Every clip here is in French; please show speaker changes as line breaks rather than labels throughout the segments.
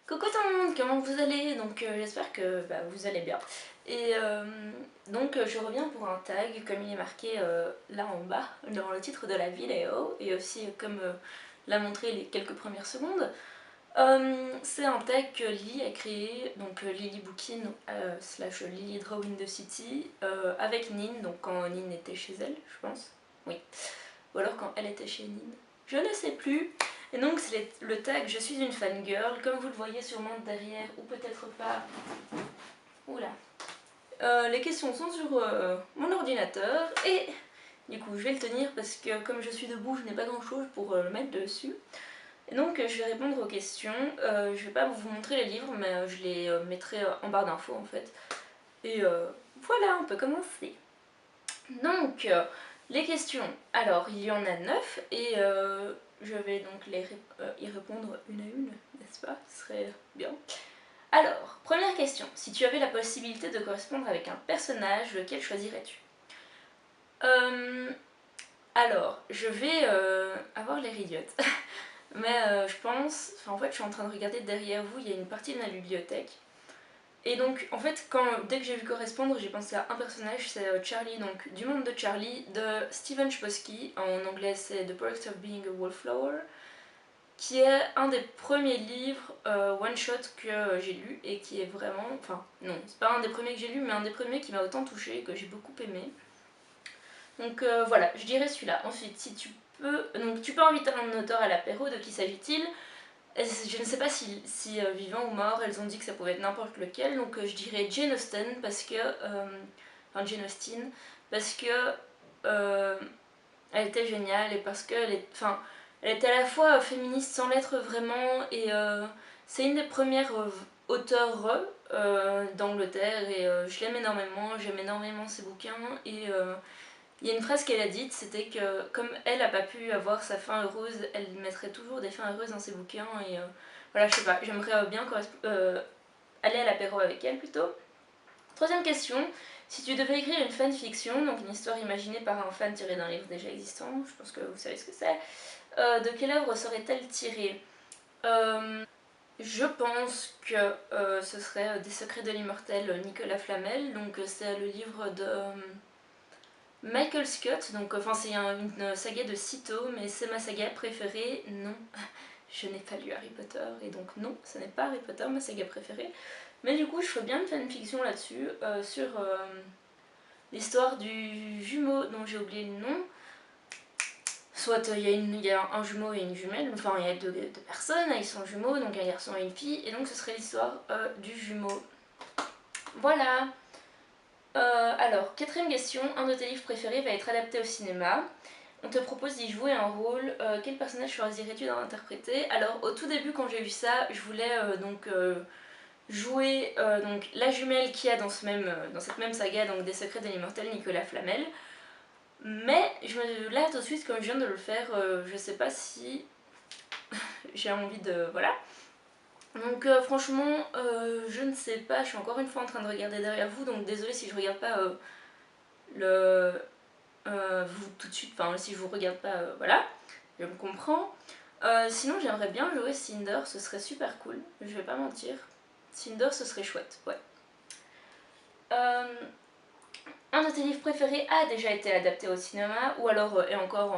Coucou tout le monde, comment vous allez? Donc j'espère que vous allez bien. Et je reviens pour un tag comme il est marqué là en bas dans le titre de la vidéo et aussi comme l'a montré les quelques premières secondes. C'est un tag que Lily a créé, donc Lily Bookin slash Lily Draw in the City avec Nin, donc quand Nin était chez elle, je pense. Oui. Ou alors quand elle était chez Nin. Je ne sais plus. Et donc c'est le tag Je suis une fangirl, comme vous le voyez sûrement derrière, ou peut-être pas. Oula. Les questions sont sur mon ordinateur et du coup je vais le tenir parce que comme je suis debout je n'ai pas grand chose pour le mettre dessus. Et donc je vais répondre aux questions. Je vais pas vous montrer les livres mais je les mettrai en barre d'infos en fait. Et voilà, on peut commencer. Donc les questions, alors il y en a 9 et je vais donc y répondre une à une, n'est-ce pas? Ce serait bien. Alors, première question, si tu avais la possibilité de correspondre avec un personnage, lequel choisirais-tu? Alors, je vais avoir l'air idiote, mais je pense, enfin en fait je suis en train de regarder derrière vous, il y a une partie de ma bibliothèque. Et donc en fait dès que j'ai vu correspondre j'ai pensé à un personnage, c'est Charlie, donc du monde de Charlie de Steven Chbosky, en anglais c'est The Perks of Being a Wallflower, qui est un des premiers livres one shot que j'ai lu et qui est vraiment, enfin non c'est pas un des premiers que j'ai lu mais un des premiers qui m'a autant touché et que j'ai beaucoup aimé. Donc voilà, je dirais celui-là. Ensuite si tu peux, donc tu peux inviter un auteur à l'apéro, de qui s'agit-il? Je ne sais pas si vivant ou mort, elles ont dit que ça pouvait être n'importe lequel, donc je dirais Jane Austen parce que. Enfin, Jane Austen, parce que. Elle était géniale et parce qu'elle était à la fois féministe sans l'être vraiment et c'est une des premières auteurs d'Angleterre et je l'aime énormément, j'aime énormément ses bouquins et il y a une phrase qu'elle a dite, c'était que comme elle n'a pas pu avoir sa fin heureuse, elle mettrait toujours des fins heureuses dans ses bouquins et voilà, je sais pas, j'aimerais bien aller à l'apéro avec elle plutôt. Troisième question, si tu devais écrire une fanfiction, donc une histoire imaginée par un fan tirée d'un livre déjà existant, je pense que vous savez ce que c'est, de quelle œuvre serait-elle tirée? Je pense que ce serait Des secrets de l'immortel Nicolas Flamel, donc c'est le livre de Michael Scott, donc enfin c'est une saga de 6 tomes, mais c'est ma saga préférée. Non, je n'ai pas lu Harry Potter, et donc non, ce n'est pas Harry Potter ma saga préférée. Mais du coup, je ferais bien une fanfiction là-dessus, sur l'histoire du jumeau dont j'ai oublié le nom. Soit il y a un jumeau et une jumelle, enfin il y a deux personnes, ils sont jumeaux, donc un garçon et une fille, et donc ce serait l'histoire du jumeau. Voilà. Alors, quatrième question, un de tes livres préférés va être adapté au cinéma. On te propose d'y jouer un rôle, quel personnage choisirais-tu d'en interpréter? Alors au tout début quand j'ai vu ça, je voulais jouer donc, la jumelle qu'il y a dans cette même saga, donc Des secrets de l'immortel Nicolas Flamel. Mais là tout de suite comme je viens de le faire, je sais pas si j'ai envie de... voilà. Donc franchement, je ne sais pas, je suis encore une fois en train de regarder derrière vous, donc désolée si je regarde pas vous tout de suite, enfin si je vous regarde pas, voilà, je me comprends. Sinon j'aimerais bien jouer Cinder, ce serait super cool, je vais pas mentir. Cinder ce serait chouette, ouais. Un de tes livres préférés a déjà été adapté au cinéma ou alors est encore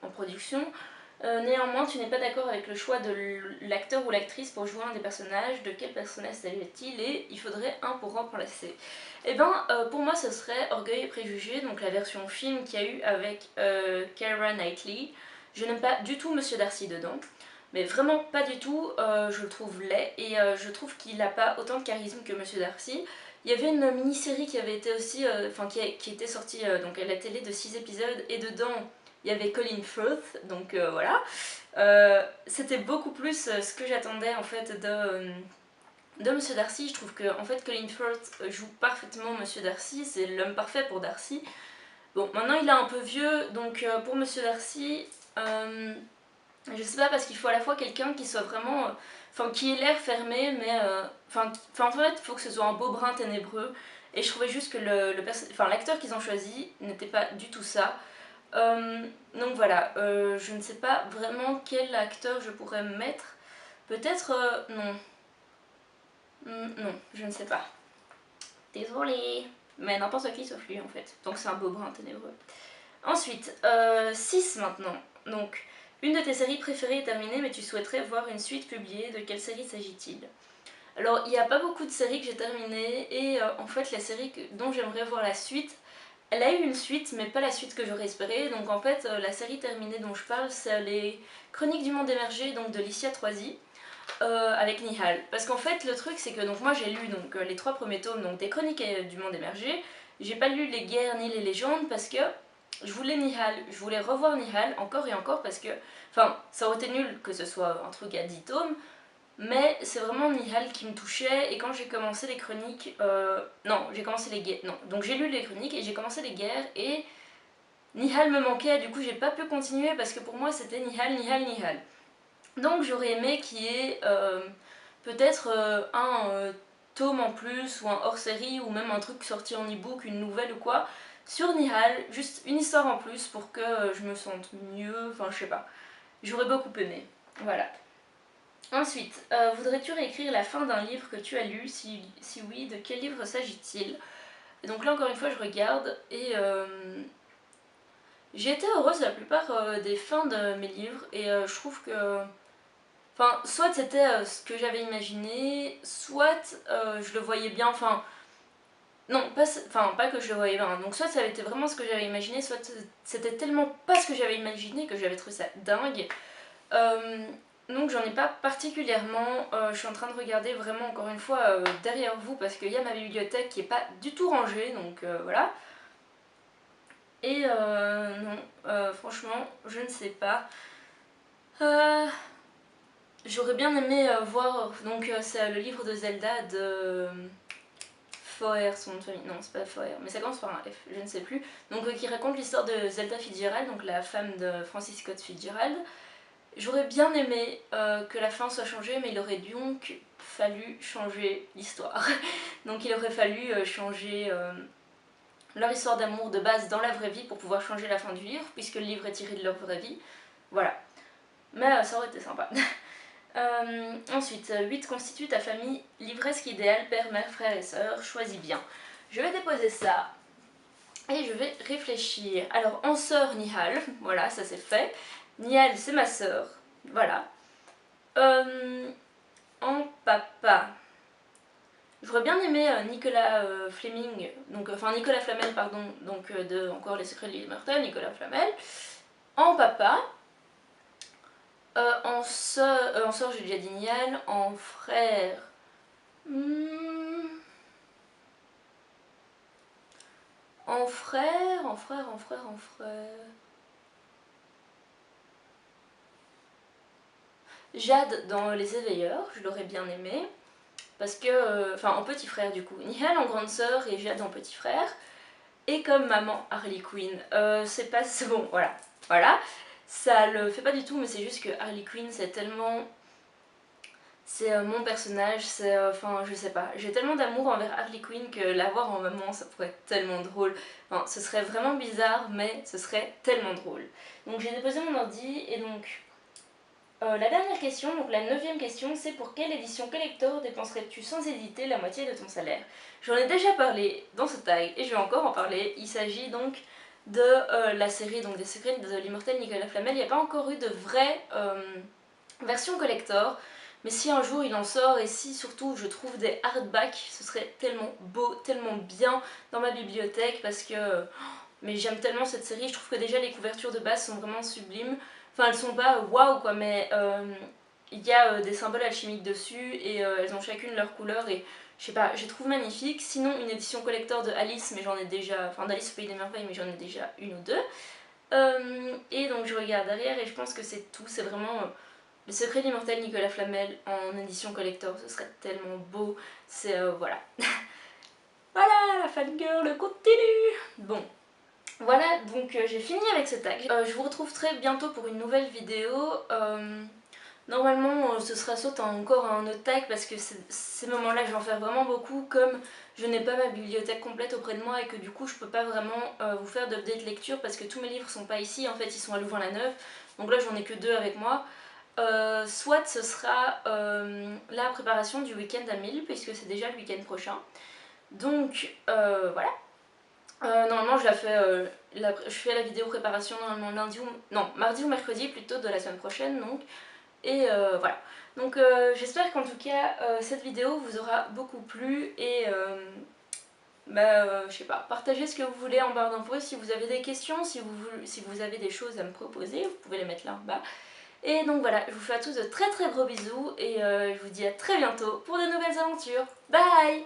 en production. Néanmoins, tu n'es pas d'accord avec le choix de l'acteur ou l'actrice pour jouer un des personnages. De quel personnage s'agit-il et il faudrait un pour remplacer? Eh ben, pour moi, ce serait Orgueil et Préjugés, donc la version film qu'il y a eu avec Keira Knightley. Je n'aime pas du tout Monsieur Darcy dedans, mais vraiment pas du tout. Je le trouve laid et je trouve qu'il n'a pas autant de charisme que Monsieur Darcy. Il y avait une mini-série qui avait été aussi, qui était sortie donc à la télé de 6 épisodes et dedans il y avait Colin Firth, donc voilà. C'était beaucoup plus ce que j'attendais en fait de Monsieur Darcy. Je trouve que en fait Colin Firth joue parfaitement Monsieur Darcy, c'est l'homme parfait pour Darcy. Bon, maintenant il est un peu vieux, donc pour Monsieur Darcy, je sais pas, parce qu'il faut à la fois quelqu'un qui soit vraiment... Enfin, qui ait l'air fermé, mais... en fait, il faut que ce soit un beau brun ténébreux. Et je trouvais juste que l'acteur qu'ils ont choisi n'était pas du tout ça. Donc voilà, je ne sais pas vraiment quel acteur je pourrais mettre. Peut-être... non. Non, je ne sais pas. Désolée. Mais n'importe qui sauf lui en fait. Donc c'est un beau brun ténébreux. Ensuite, 6 maintenant. Donc, une de tes séries préférées est terminée, mais tu souhaiterais voir une suite publiée. De quelle série s'agit-il? Alors, il n'y a pas beaucoup de séries que j'ai terminées, et en fait, la série dont j'aimerais voir la suite, elle a eu une suite, mais pas la suite que j'aurais espérée. Donc, en fait, la série terminée dont je parle, c'est les Chroniques du Monde Émergé, donc de Licia Troisi, avec Nihal. Parce qu'en fait, le truc, c'est que donc, moi j'ai lu donc, les 3 premiers tomes donc, des Chroniques du Monde Émergé. J'ai pas lu les guerres ni les légendes parce que je voulais Nihal, je voulais revoir Nihal encore et encore parce que, enfin, ça aurait été nul que ce soit un truc à 10 tomes, mais c'est vraiment Nihal qui me touchait. Et quand j'ai commencé les chroniques, non, j'ai commencé les guerres, non, donc j'ai lu les chroniques et j'ai commencé les guerres et Nihal me manquait, du coup j'ai pas pu continuer parce que pour moi c'était Nihal, Nihal, Nihal. Donc j'aurais aimé qu'il y ait peut-être un tome en plus ou un hors-série ou même un truc sorti en e-book, une nouvelle ou quoi, sur Nihal, juste une histoire en plus pour que je me sente mieux, enfin je sais pas. J'aurais beaucoup aimé. Voilà. Ensuite, voudrais-tu réécrire la fin d'un livre que tu as lu? Si oui, de quel livre s'agit-il? Donc là encore une fois je regarde et j'ai été heureuse la plupart des fins de mes livres et je trouve que... Enfin, soit c'était ce que j'avais imaginé, soit je le voyais bien, enfin... Non, pas que je le voyais bien, donc soit ça avait été vraiment ce que j'avais imaginé, soit c'était tellement pas ce que j'avais imaginé que j'avais trouvé ça dingue. Donc j'en ai pas particulièrement, je suis en train de regarder vraiment encore une fois derrière vous parce qu'il y a ma bibliothèque qui est pas du tout rangée, donc voilà. Et non, franchement, je ne sais pas. J'aurais bien aimé voir, donc c'est le livre de Zelda de Foer, son nom de famille, non c'est pas Foer, mais ça commence par un F, je ne sais plus, donc qui raconte l'histoire de Zelda Fitzgerald, donc la femme de Francis Scott Fitzgerald. J'aurais bien aimé que la fin soit changée, mais il aurait donc fallu changer l'histoire. Donc il aurait fallu changer leur histoire d'amour de base dans la vraie vie pour pouvoir changer la fin du livre, puisque le livre est tiré de leur vraie vie. Voilà. Mais ça aurait été sympa. Ensuite, 8 constitue ta famille livresque idéale, père, mère, frère et sœur, choisis bien. Je vais déposer ça et je vais réfléchir. Alors, en sœur, Nihal, voilà, ça c'est fait. Nihal, c'est ma sœur, voilà. En papa, j'aurais bien aimé Nicolas Fleming, donc, enfin Nicolas Flamel, pardon, donc de encore Les Secrets de l'île Immortelle, Nicolas Flamel. En papa, en sœur, j'ai déjà dit Nial. En frère, en frère. Jade dans Les Éveilleurs, je l'aurais bien aimé. Parce que, enfin en petit frère du coup, Nihal en grande sœur et Jade en petit frère. Et comme maman Harley Quinn, c'est pas... bon, voilà. Voilà. Ça le fait pas du tout, mais c'est juste que Harley Quinn c'est tellement... C'est mon personnage, c'est... Enfin, je sais pas. J'ai tellement d'amour envers Harley Quinn que l'avoir en maman, ça pourrait être tellement drôle. Enfin, ce serait vraiment bizarre, mais ce serait tellement drôle. Donc j'ai déposé mon ordi, et donc... la dernière question, donc la 9e question, c'est pour quelle édition collector dépenserais-tu sans hésiter la moitié de ton salaire? J'en ai déjà parlé dans ce tag, et je vais encore en parler. Il s'agit donc de la série donc des secrets de l'immortel Nicolas Flamel. Il n'y a pas encore eu de vraie version collector. Mais si un jour il en sort et si surtout je trouve des hardbacks, ce serait tellement beau, tellement bien dans ma bibliothèque parce que... mais j'aime tellement cette série, je trouve que déjà les couvertures de base sont vraiment sublimes. Enfin elles sont pas waouh quoi, mais il y a des symboles alchimiques dessus et elles ont chacune leur couleur et je sais pas, je les trouve magnifiques. Sinon une édition collector de Alice, mais j'en ai déjà... Enfin d'Alice au Pays des Merveilles, mais j'en ai déjà une ou deux. Et donc je regarde derrière et je pense que c'est tout, c'est vraiment... Le secret de l'immortel Nicolas Flamel en édition collector, ce serait tellement beau. C'est... voilà. Voilà, la fangirl continue. Bon. Voilà, donc j'ai fini avec ce tag. Je vous retrouve très bientôt pour une nouvelle vidéo. Normalement, ce sera soit encore un autre tag parce que ces moments-là, je vais en faire vraiment beaucoup. Comme je n'ai pas ma bibliothèque complète auprès de moi et que du coup, je peux pas vraiment vous faire d'update lecture parce que tous mes livres sont pas ici. En fait, ils sont à Louvain-la-Neuve. Donc là, j'en ai que 2 avec moi. soit ce sera la préparation du week-end à 1000 puisque c'est déjà le week-end prochain. Donc voilà. Normalement je la fais, je fais la vidéo préparation normalement lundi ou... non, mardi ou mercredi plutôt de la semaine prochaine donc. Et voilà. Donc j'espère qu'en tout cas cette vidéo vous aura beaucoup plu et je sais pas, partagez ce que vous voulez en barre d'infos. Si vous avez des questions, si vous avez des choses à me proposer, vous pouvez les mettre là en bas. Et donc voilà, je vous fais à tous de très très gros bisous et je vous dis à très bientôt pour de nouvelles aventures. Bye!